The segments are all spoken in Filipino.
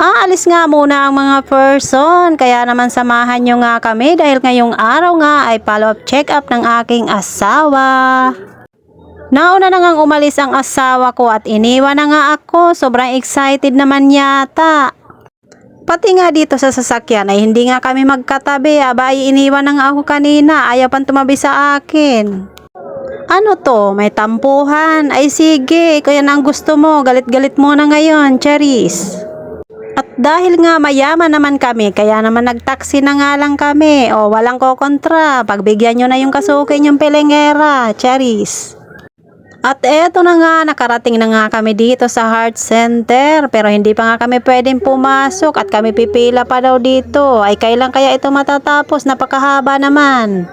Aalis nga muna ang mga person, kaya naman samahan nyo nga kami dahil ngayong araw nga ay follow-up check-up ng aking asawa. Nauna na ngang umalis ang asawa ko at iniwan na nga ako, sobrang excited naman yata. Pati nga dito sa sasakyan ay hindi nga kami magkatabi, aba ay iniwan na nga ako kanina, ayaw pang tumabi sa akin. Ano to, may tampuhan? Ay sige, kaya na ang gusto mo, galit-galit mo na ngayon, Charis. At dahil nga mayaman naman kami, kaya naman nagtaksi na nga lang kami. O walang kokontra, pagbigyan nyo na yung kasukin yung pelengera, Charis. At eto na nga, nakarating na nga kami dito sa Heart Center. Pero hindi pa nga kami pwedeng pumasok at kami pipila pa daw dito. Ay kailan kaya ito matatapos? Napakahaba naman.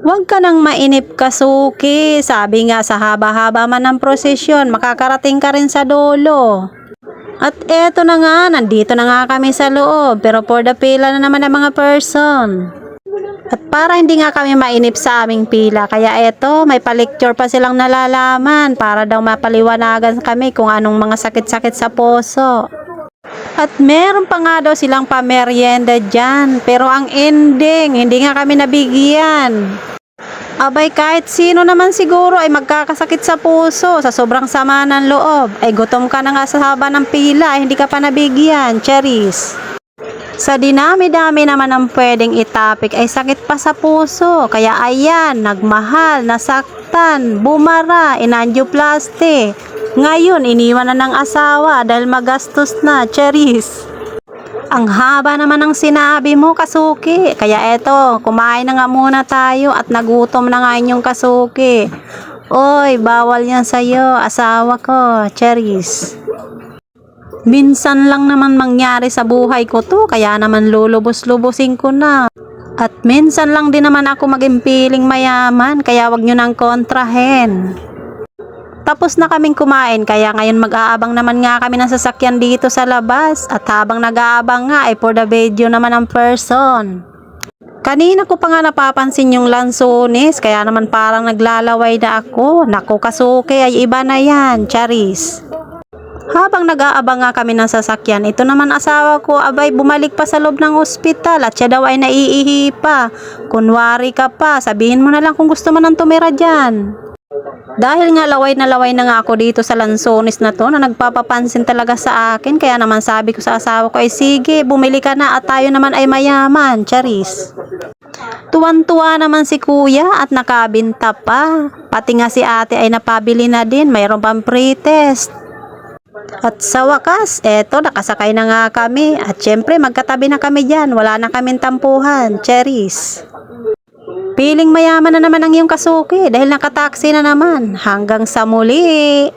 Huwag ka nang mainip, Kasuki. Sabi nga sa haba-haba man ng prosesyon, makakarating ka rin sa dulo. At eto na nga, nandito na nga kami sa loob, pero for the pila na naman ang mga person. At para hindi nga kami mainip sa aming pila, kaya eto, may pa-lecture pa silang nalalaman para daw mapaliwanagan kami kung anong mga sakit-sakit sa puso. At meron pa nga daw silang pamerienda dyan, pero ang ending, hindi nga kami nabigyan. Abay kahit sino naman siguro ay magkakasakit sa puso sa sobrang sama ng loob. Ay gutom ka na nga sa haba ng pila, ay hindi ka pa nabigyan, Charis. Sa dinami-dami naman ang pwedeng itapik ay sakit pa sa puso. Kaya ayan, nagmahal, nasaktan, bumara, inangioplasty. Ngayon, iniwan na ng asawa dahil magastos na, Charis. Ang haba naman ng sinabi mo, Kasuki. Kaya eto, kumain na nga muna tayo at nagutom na nga inyong Kasuki. Oy, bawal yan sa'yo, asawa ko, Charis. Minsan lang naman mangyari sa buhay ko to, kaya naman lulubos-lubusin ko na. At minsan lang din naman ako maging piling mayaman, kaya wag nyo nang kontrahen. Tapos na kaming kumain, kaya ngayon mag-aabang naman nga kami ng sasakyan dito sa labas. At habang nag-aabang nga ay for the video naman ang person. Kanina ko pa nga napapansin yung lansones, kaya naman parang naglalaway na ako. Naku, Kasuki, ay iba na yan, Charis. Habang nag-aabang nga kami ng sasakyan, ito naman asawa ko, abay bumalik pa sa loob ng ospital at siya daw ay naiihi pa. Kunwari ka pa, sabihin mo na lang kung gusto mo nang tumira dyan. Dahil nga laway na nga ako dito sa lansones na to na nagpapapansin talaga sa akin, kaya naman sabi ko sa asawa ko ay sige, bumili ka na at tayo naman ay mayaman, Charis. Tuwan-tuwa naman si kuya at nakabinta pa. Pati nga si ate ay napabili na din, mayroon pang pre-test. At sa wakas, eto nakasakay na nga kami at syempre magkatabi na kami dyan, wala na kaming tampuhan, Charis. Piling mayaman na naman ang iyong Kasuki dahil nakataksi na naman. Hanggang sa muli!